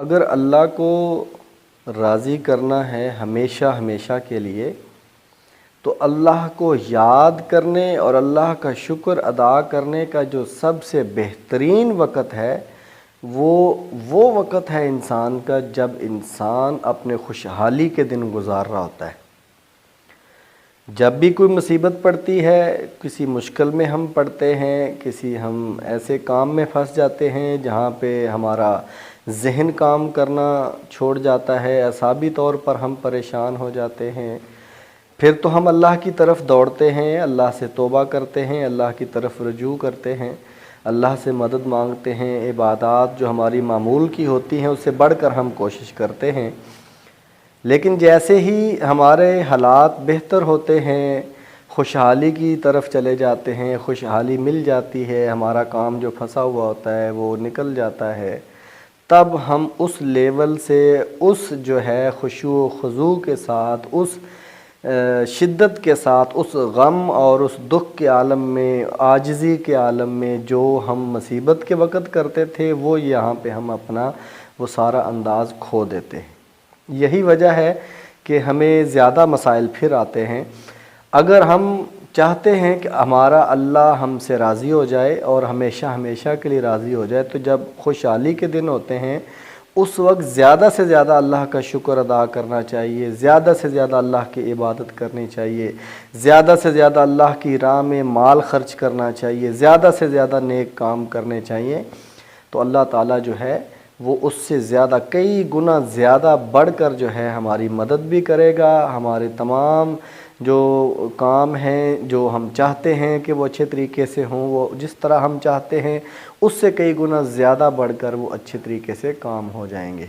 اگر اللہ کو راضی کرنا ہے ہمیشہ ہمیشہ کے لیے، تو اللہ کو یاد کرنے اور اللہ کا شکر ادا کرنے کا جو سب سے بہترین وقت ہے وہ وقت ہے انسان کا، جب انسان اپنے خوشحالی کے دن گزار رہا ہوتا ہے۔ جب بھی کوئی مصیبت پڑتی ہے، کسی مشکل میں ہم پڑتے ہیں، ہم ایسے کام میں پھنس جاتے ہیں جہاں پہ ہمارا ذہن کام کرنا چھوڑ جاتا ہے، اعصابی طور پر ہم پریشان ہو جاتے ہیں، پھر تو ہم اللہ کی طرف دوڑتے ہیں، اللہ سے توبہ کرتے ہیں، اللہ کی طرف رجوع کرتے ہیں، اللہ سے مدد مانگتے ہیں، عبادات جو ہماری معمول کی ہوتی ہیں اس سے بڑھ کر ہم کوشش کرتے ہیں۔ لیکن جیسے ہی ہمارے حالات بہتر ہوتے ہیں، خوشحالی کی طرف چلے جاتے ہیں، خوشحالی مل جاتی ہے، ہمارا کام جو پھنسا ہوا ہوتا ہے وہ نکل جاتا ہے، تب ہم اس لیول سے، اس جو ہے خشوع و خضوع کے ساتھ، اس شدت کے ساتھ، اس غم اور اس دکھ کے عالم میں، عاجزی کے عالم میں جو ہم مصیبت کے وقت کرتے تھے، وہ یہاں پہ ہم اپنا وہ سارا انداز کھو دیتے ہیں۔ یہی وجہ ہے کہ ہمیں زیادہ مسائل پھر آتے ہیں۔ اگر ہم چاہتے ہیں کہ ہمارا اللہ ہم سے راضی ہو جائے اور ہمیشہ ہمیشہ کے لیے راضی ہو جائے، تو جب خوشحالی کے دن ہوتے ہیں اس وقت زیادہ سے زیادہ اللہ کا شکر ادا کرنا چاہیے، زیادہ سے زیادہ اللہ کی عبادت کرنی چاہیے، زیادہ سے زیادہ اللہ کی راہ میں مال خرچ کرنا چاہیے، زیادہ سے زیادہ نیک کام کرنے چاہیے، تو اللہ تعالیٰ جو ہے وہ اس سے زیادہ، کئی گنا زیادہ بڑھ کر جو ہے ہماری مدد بھی کرے گا، ہمارے تمام جو کام ہیں جو ہم چاہتے ہیں کہ وہ اچھے طریقے سے ہوں، وہ جس طرح ہم چاہتے ہیں اس سے کئی گنا زیادہ بڑھ کر وہ اچھے طریقے سے کام ہو جائیں گے۔